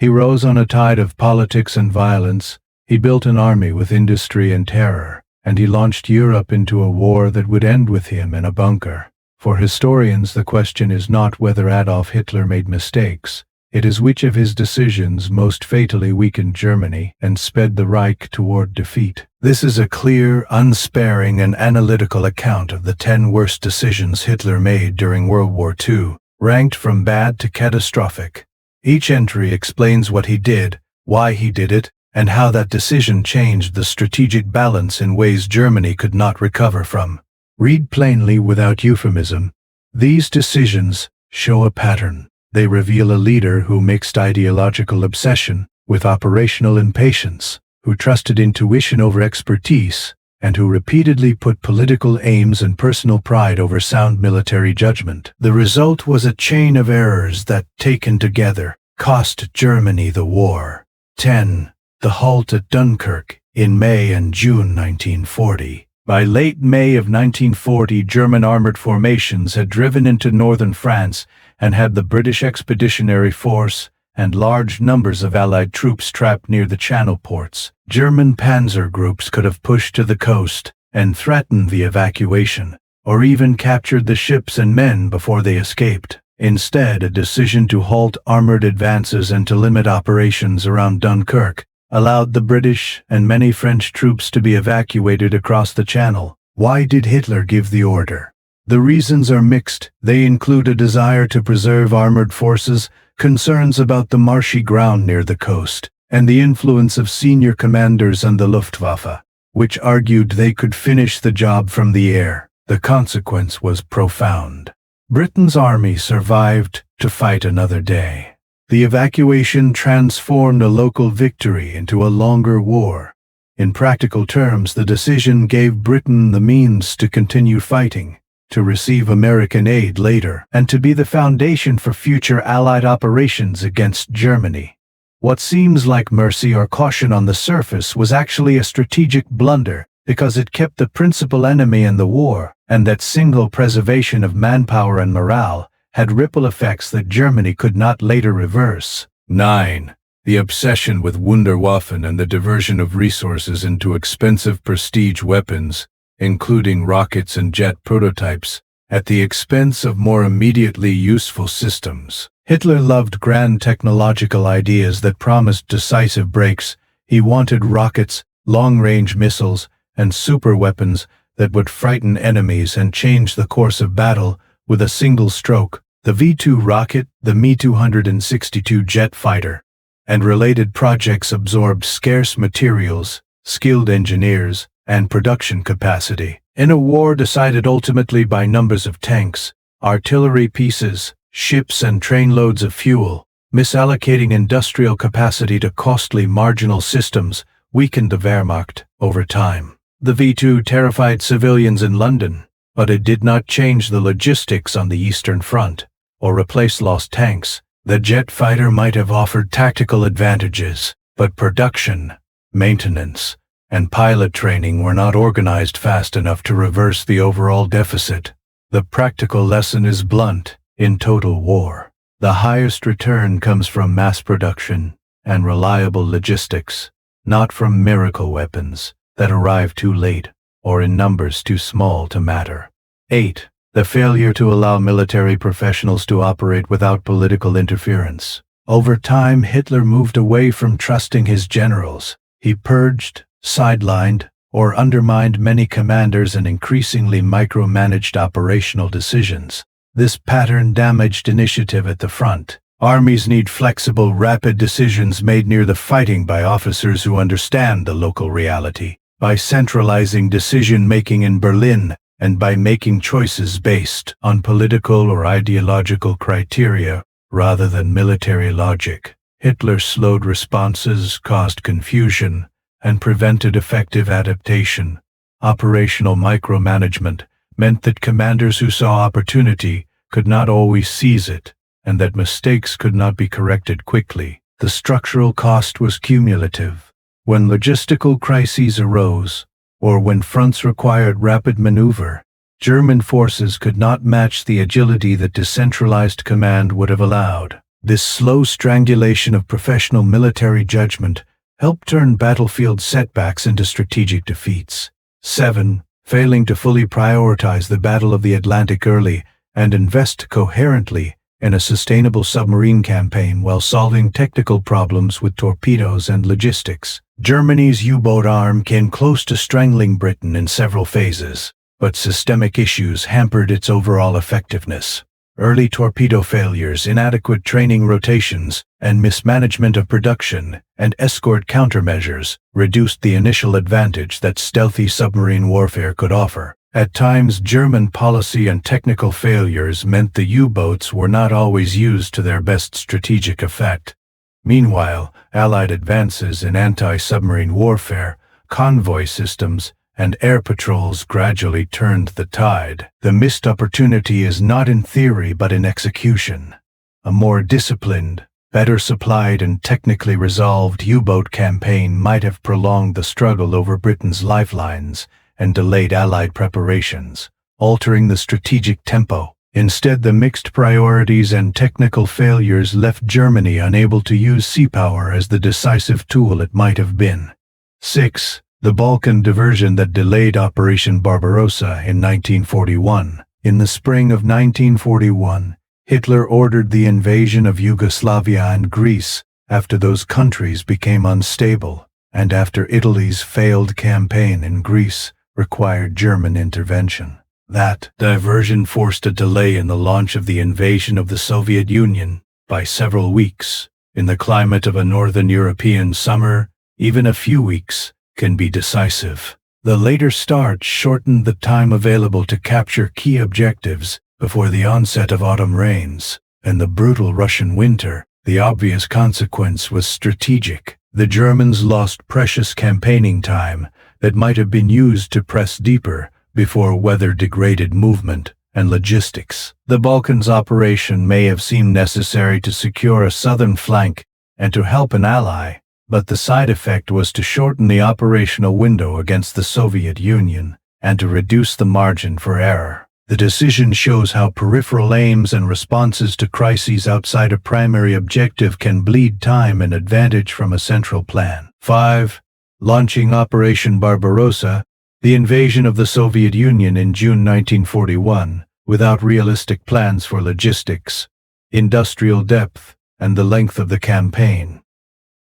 He rose on a tide of politics and violence. He built an army with industry and terror, and he launched Europe into a war that would end with him in a bunker. For historians, the question is not whether Adolf Hitler made mistakes. It is which of his decisions most fatally weakened Germany and sped the Reich toward defeat. This is a clear, unsparing, and analytical account of the 10 worst decisions Hitler made during World War II, ranked from bad to catastrophic. Each entry explains what he did, why he did it, and how that decision changed the strategic balance in ways Germany could not recover from. Read plainly without euphemism. These decisions show a pattern. They reveal a leader who mixed ideological obsession with operational impatience, who trusted intuition over expertise, and who repeatedly put political aims and personal pride over sound military judgment. The result was a chain of errors that, taken together, cost Germany the war. 10. The halt at Dunkirk in May and June 1940. By late May of 1940, German armored formations had driven into northern France and had the British Expeditionary Force and large numbers of Allied troops trapped near the Channel ports. German panzer groups could have pushed to the coast and threatened the evacuation, or even captured the ships and men before they escaped. Instead, a decision to halt armored advances and to limit operations around Dunkirk allowed the British and many French troops to be evacuated across the Channel. Why did Hitler give the order? The reasons are mixed. They include a desire to preserve armored forces, concerns about the marshy ground near the coast, and the influence of senior commanders on the Luftwaffe, which argued they could finish the job from the air. The consequence was profound. Britain's army survived to fight another day. The evacuation transformed a local victory into a longer war. In practical terms, the decision gave Britain the means to continue fighting, to receive American aid later, and to be the foundation for future Allied operations against Germany. What seems like mercy or caution on the surface was actually a strategic blunder, because it kept the principal enemy in the war, and that single preservation of manpower and morale had ripple effects that Germany could not later reverse. 9. The obsession with Wunderwaffen and the diversion of resources into expensive prestige weapons, including rockets and jet prototypes, at the expense of more immediately useful systems. Hitler loved grand technological ideas that promised decisive breaks. He wanted rockets, long-range missiles, and superweapons that would frighten enemies and change the course of battle with a single stroke. The V-2 rocket, the Me-262 jet fighter, and related projects absorbed scarce materials, skilled engineers, and production capacity. In a war decided ultimately by numbers of tanks, artillery pieces, ships and trainloads of fuel, misallocating industrial capacity to costly marginal systems weakened the Wehrmacht over time. The V-2 terrified civilians in London, but it did not change the logistics on the Eastern Front, or replace lost tanks. The jet fighter might have offered tactical advantages, but production, maintenance, and pilot training were not organized fast enough to reverse the overall deficit. The practical lesson is blunt. In total war, the highest return comes from mass production and reliable logistics, not from miracle weapons that arrive too late or in numbers too small to matter. 8. The failure to allow military professionals to operate without political interference. Over time, Hitler moved away from trusting his generals. He purged, sidelined, or undermined many commanders and increasingly micromanaged operational decisions. This pattern damaged initiative at the front. Armies need flexible, rapid decisions made near the fighting by officers who understand the local reality, by centralizing decision-making in Berlin, and by making choices based on political or ideological criteria rather than military logic. Hitler slowed responses, caused confusion, and prevented effective adaptation. Operational micromanagement meant that commanders who saw opportunity could not always seize it, and that mistakes could not be corrected quickly. The structural cost was cumulative. When logistical crises arose, or when fronts required rapid maneuver, German forces could not match the agility that decentralized command would have allowed. This slow strangulation of professional military judgment helped turn battlefield setbacks into strategic defeats. 7. Failing to fully prioritize the Battle of the Atlantic early and invest coherently in a sustainable submarine campaign while solving technical problems with torpedoes and logistics. Germany's U-boat arm came close to strangling Britain in several phases, but systemic issues hampered its overall effectiveness. Early torpedo failures, inadequate training rotations, and mismanagement of production and escort countermeasures reduced the initial advantage that stealthy submarine warfare could offer. At times, German policy and technical failures meant the U-boats were not always used to their best strategic effect. Meanwhile, Allied advances in anti-submarine warfare, convoy systems, and air patrols gradually turned the tide. The missed opportunity is not in theory but in execution. A more disciplined, better supplied and technically resolved U-boat campaign might have prolonged the struggle over Britain's lifelines and delayed Allied preparations, altering the strategic tempo. Instead, the mixed priorities and technical failures left Germany unable to use sea power as the decisive tool it might have been. 6. The Balkan diversion that delayed Operation Barbarossa in 1941. In the spring of 1941, Hitler ordered the invasion of Yugoslavia and Greece after those countries became unstable, and after Italy's failed campaign in Greece required German intervention. That diversion forced a delay in the launch of the invasion of the Soviet Union by several weeks. In the climate of a northern European summer, even a few weeks can be decisive. The later start shortened the time available to capture key objectives before the onset of autumn rains and the brutal Russian winter. The obvious consequence was strategic. The Germans lost precious campaigning time that might have been used to press deeper before weather degraded movement and logistics. The Balkans operation may have seemed necessary to secure a southern flank and to help an ally, but the side effect was to shorten the operational window against the Soviet Union and to reduce the margin for error. The decision shows how peripheral aims and responses to crises outside a primary objective can bleed time and advantage from a central plan. 5. Launching Operation Barbarossa, the invasion of the Soviet Union in June 1941, without realistic plans for logistics, industrial depth, and the length of the campaign.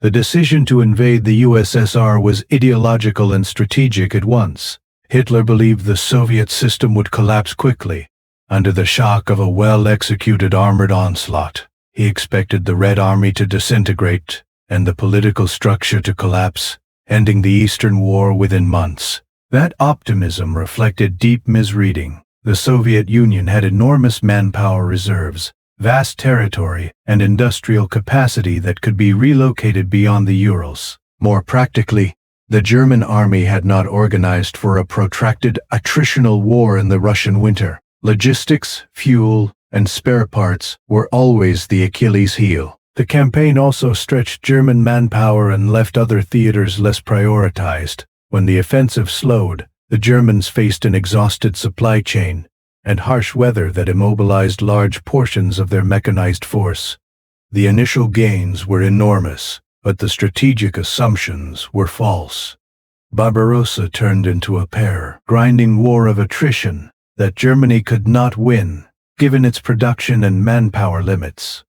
The decision to invade the USSR was ideological and strategic at once. Hitler believed the Soviet system would collapse quickly under the shock of a well-executed armored onslaught. He expected the Red Army to disintegrate and the political structure to collapse, ending the Eastern War within months. That optimism reflected deep misreading. The Soviet Union had enormous manpower reserves, vast territory, and industrial capacity that could be relocated beyond the Urals. More practically, the German army had not organized for a protracted attritional war in the Russian winter. Logistics, fuel, and spare parts were always the Achilles heel. The campaign also stretched German manpower and left other theaters less prioritized. When the offensive slowed, the Germans faced an exhausted supply chain and harsh weather that immobilized large portions of their mechanized force. The initial gains were enormous, but the strategic assumptions were false. Barbarossa turned into a grinding war of attrition that Germany could not win, given its production and manpower limits.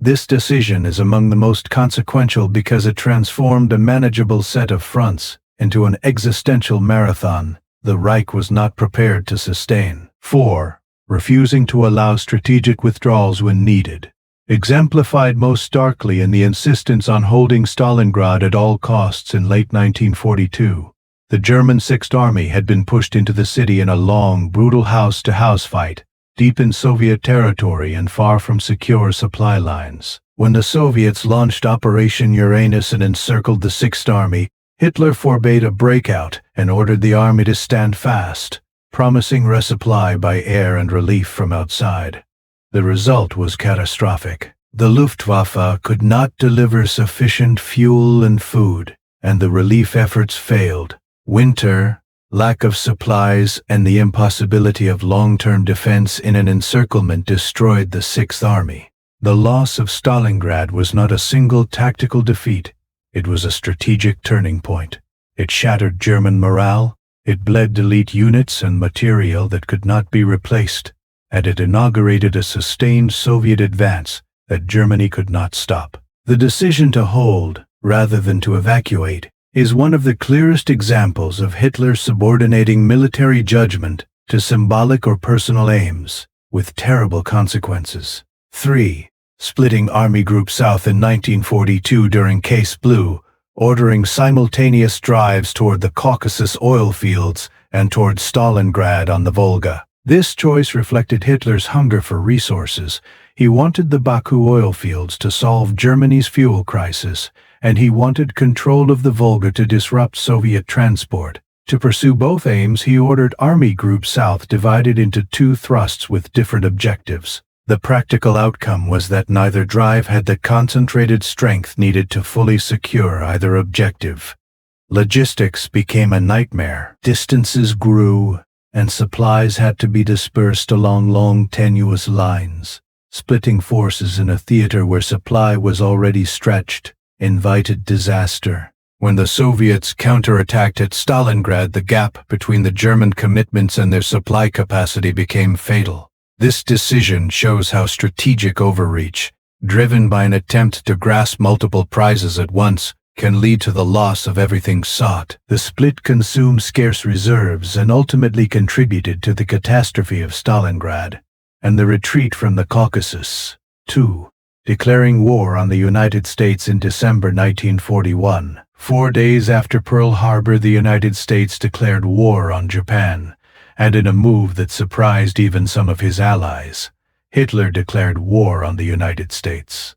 This decision is among the most consequential because it transformed a manageable set of fronts into an existential marathon the Reich was not prepared to sustain. 4. Refusing to allow strategic withdrawals when needed. Exemplified most starkly in the insistence on holding Stalingrad at all costs in late 1942, the German Sixth Army had been pushed into the city in a long, brutal house-to-house fight, deep in Soviet territory and far from secure supply lines. When the Soviets launched Operation Uranus and encircled the Sixth Army, Hitler forbade a breakout and ordered the army to stand fast, promising resupply by air and relief from outside. The result was catastrophic. The Luftwaffe could not deliver sufficient fuel and food, and the relief efforts failed. Winter, lack of supplies, and the impossibility of long-term defense in an encirclement destroyed the Sixth Army. The loss of Stalingrad was not a single tactical defeat, it was a strategic turning point. It shattered German morale, it bled elite units and material that could not be replaced, and it inaugurated a sustained Soviet advance that Germany could not stop. The decision to hold, rather than to evacuate, is one of the clearest examples of Hitler subordinating military judgment to symbolic or personal aims, with terrible consequences. 3. Splitting Army Group South in 1942 during Case Blue, ordering simultaneous drives toward the Caucasus oil fields and toward Stalingrad on the Volga. This choice reflected Hitler's hunger for resources. He wanted the Baku oil fields to solve Germany's fuel crisis, and he wanted control of the Volga to disrupt Soviet transport. To pursue both aims, he ordered Army Group South divided into two thrusts with different objectives. The practical outcome was that neither drive had the concentrated strength needed to fully secure either objective. Logistics became a nightmare. Distances grew, and supplies had to be dispersed along long, tenuous lines. Splitting forces in a theater where supply was already stretched invited disaster. When the Soviets counterattacked at Stalingrad, the gap between the German commitments and their supply capacity became fatal. This decision shows how strategic overreach, driven by an attempt to grasp multiple prizes at once, can lead to the loss of everything sought. The split consumed scarce reserves and ultimately contributed to the catastrophe of Stalingrad and the retreat from the Caucasus. 2. Declaring war on the United States in December 1941. 4 days after Pearl Harbor, the United States declared war on Japan, and in a move that surprised even some of his allies, Hitler declared war on the United States.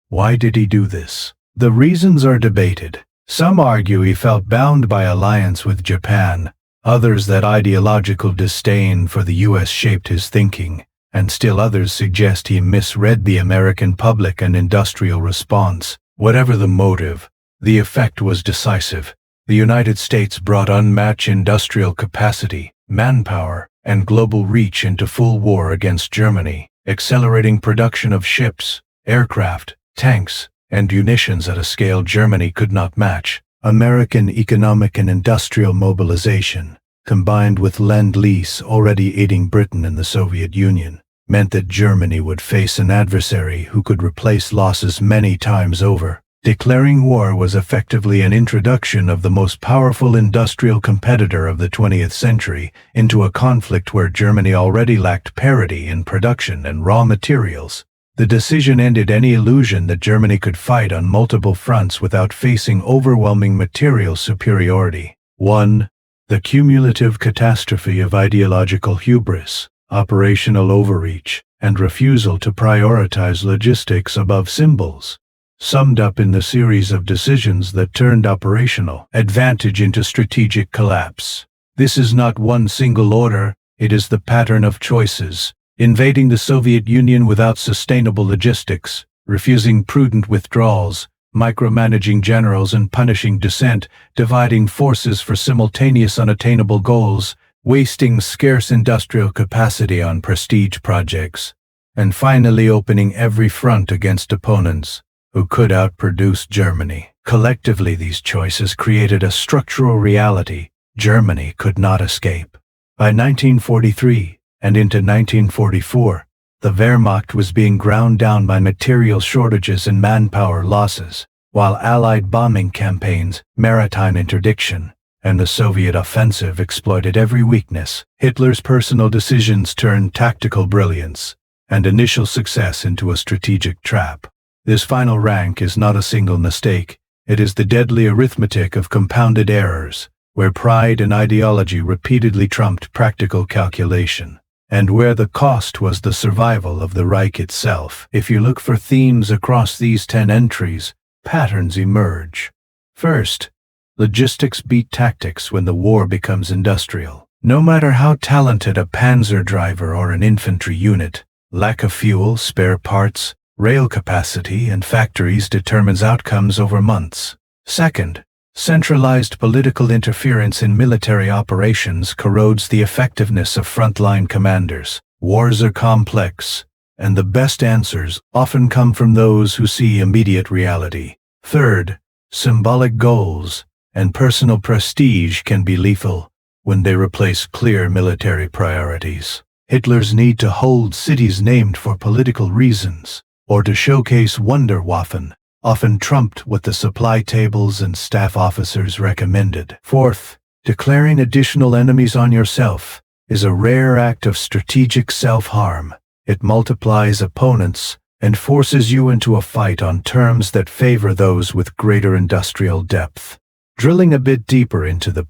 Why did he do this? The reasons are debated. Some argue he felt bound by alliance with Japan, others that ideological disdain for the U.S. shaped his thinking, and still others suggest he misread the American public and industrial response. Whatever the motive, the effect was decisive. The United States brought unmatched industrial capacity, manpower, and global reach into full war against Germany, accelerating production of ships, aircraft, tanks, and munitions at a scale Germany could not match. American economic and industrial mobilization, combined with Lend-Lease already aiding Britain and the Soviet Union, meant that Germany would face an adversary who could replace losses many times over. Declaring war was effectively an introduction of the most powerful industrial competitor of the 20th century into a conflict where Germany already lacked parity in production and raw materials. The decision ended any illusion that Germany could fight on multiple fronts without facing overwhelming material superiority. 1. The cumulative catastrophe of ideological hubris, operational overreach, and refusal to prioritize logistics above symbols, summed up in the series of decisions that turned operational advantage into strategic collapse. This is not one single order, it is the pattern of choices: invading the Soviet Union without sustainable logistics, refusing prudent withdrawals, micromanaging generals and punishing dissent, dividing forces for simultaneous unattainable goals, wasting scarce industrial capacity on prestige projects, and finally opening every front against opponents who could outproduce Germany. Collectively, these choices created a structural reality Germany could not escape. By 1943 and into 1944, the Wehrmacht was being ground down by material shortages and manpower losses, while Allied bombing campaigns, maritime interdiction, and the Soviet offensive exploited every weakness. Hitler's personal decisions turned tactical brilliance and initial success into a strategic trap. This final rank is not a single mistake, it is the deadly arithmetic of compounded errors, where pride and ideology repeatedly trumped practical calculation, and where the cost was the survival of the Reich itself. If you look for themes across these 10 entries, patterns emerge. First, logistics beat tactics when the war becomes industrial. No matter how talented a panzer driver or an infantry unit, lack of fuel, spare parts, rail capacity, and factories determines outcomes over months. Second, centralized political interference in military operations corrodes the effectiveness of frontline commanders. Wars are complex, and the best answers often come from those who see immediate reality. Third, symbolic goals and personal prestige can be lethal when they replace clear military priorities. Hitler's need to hold cities named for political reasons, or to showcase Wunderwaffen, often trumped what the supply tables and staff officers recommended. Fourth, declaring additional enemies on yourself is a rare act of strategic self-harm. It multiplies opponents and forces you into a fight on terms that favor those with greater industrial depth. Drilling a bit deeper into the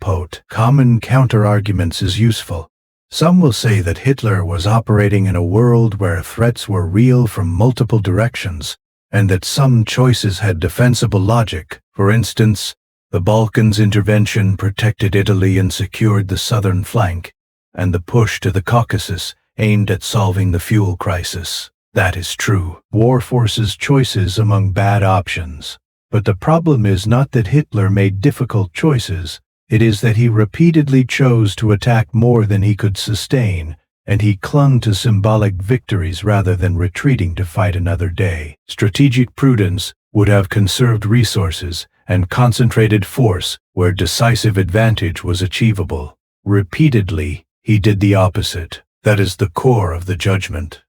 common counter-arguments is useful. Some will say that Hitler was operating in a world where threats were real from multiple directions, and that some choices had defensible logic. For instance, the Balkans intervention protected Italy and secured the southern flank, and the push to the Caucasus aimed at solving the fuel crisis. That is true. War forces choices among bad options. But the problem is not that Hitler made difficult choices. It is that he repeatedly chose to attack more than he could sustain, and he clung to symbolic victories rather than retreating to fight another day. Strategic prudence would have conserved resources and concentrated force where decisive advantage was achievable. Repeatedly, he did the opposite. That is the core of the judgment.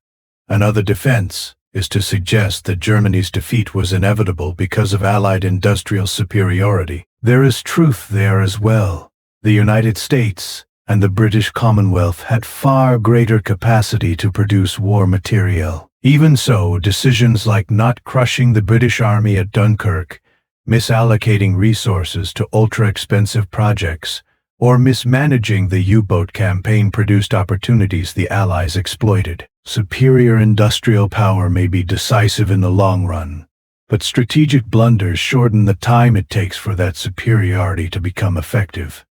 Another defense is to suggest that Germany's defeat was inevitable because of Allied industrial superiority. There is truth there as well. The United States and the British Commonwealth had far greater capacity to produce war material. Even so, decisions like not crushing the British Army at Dunkirk, misallocating resources to ultra-expensive projects, or mismanaging the U-boat campaign produced opportunities the Allies exploited. Superior industrial power may be decisive in the long run, but strategic blunders shorten the time it takes for that superiority to become effective.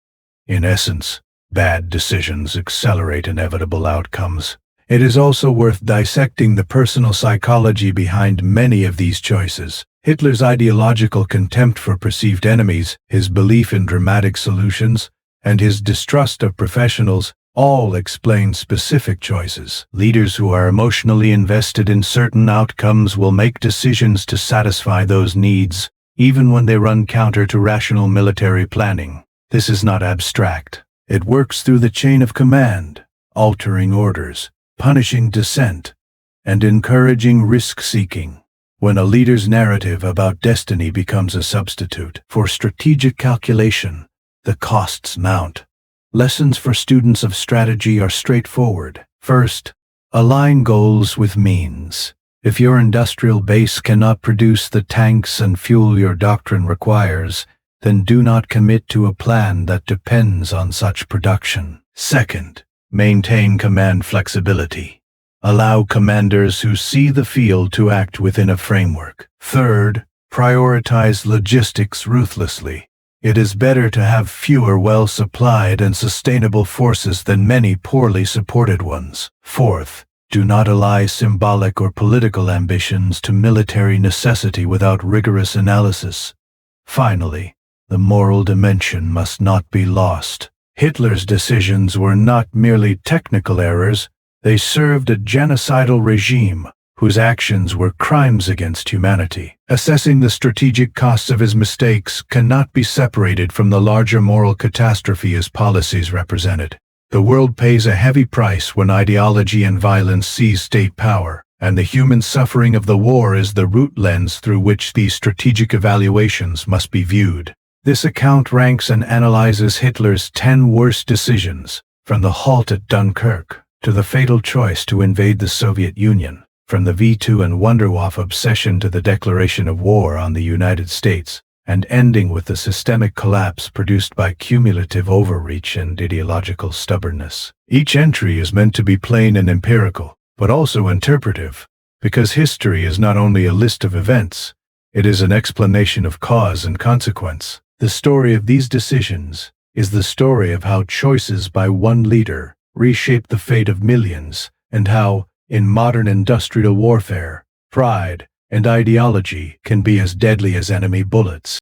In essence, bad decisions accelerate inevitable outcomes. It is also worth dissecting the personal psychology behind many of these choices. Hitler's ideological contempt for perceived enemies, his belief in dramatic solutions, and his distrust of professionals all explain specific choices. Leaders who are emotionally invested in certain outcomes will make decisions to satisfy those needs, even when they run counter to rational military planning. This is not abstract. It works through the chain of command, altering orders, punishing dissent, and encouraging risk-seeking. When a leader's narrative about destiny becomes a substitute for strategic calculation, the costs mount. Lessons for students of strategy are straightforward. First, align goals with means. If your industrial base cannot produce the tanks and fuel your doctrine requires, then do not commit to a plan that depends on such production. Second, maintain command flexibility. Allow commanders who see the field to act within a framework. Third, prioritize logistics ruthlessly. It is better to have fewer well-supplied and sustainable forces than many poorly supported ones. Fourth, do not ally symbolic or political ambitions to military necessity without rigorous analysis. Finally, the moral dimension must not be lost. Hitler's decisions were not merely technical errors, they served a genocidal regime whose actions were crimes against humanity. Assessing the strategic costs of his mistakes cannot be separated from the larger moral catastrophe his policies represented. The world pays a heavy price when ideology and violence seize state power, and the human suffering of the war is the root lens through which these strategic evaluations must be viewed. This account ranks and analyzes Hitler's 10 worst decisions, from the halt at Dunkirk to the fatal choice to invade the Soviet Union, from the V2 and Wunderwaffe obsession to the declaration of war on the United States, and ending with the systemic collapse produced by cumulative overreach and ideological stubbornness. Each entry is meant to be plain and empirical, but also interpretive, because history is not only a list of events, it is an explanation of cause and consequence. The story of these decisions is the story of how choices by one leader reshaped the fate of millions, and how, in modern industrial warfare, pride and ideology can be as deadly as enemy bullets.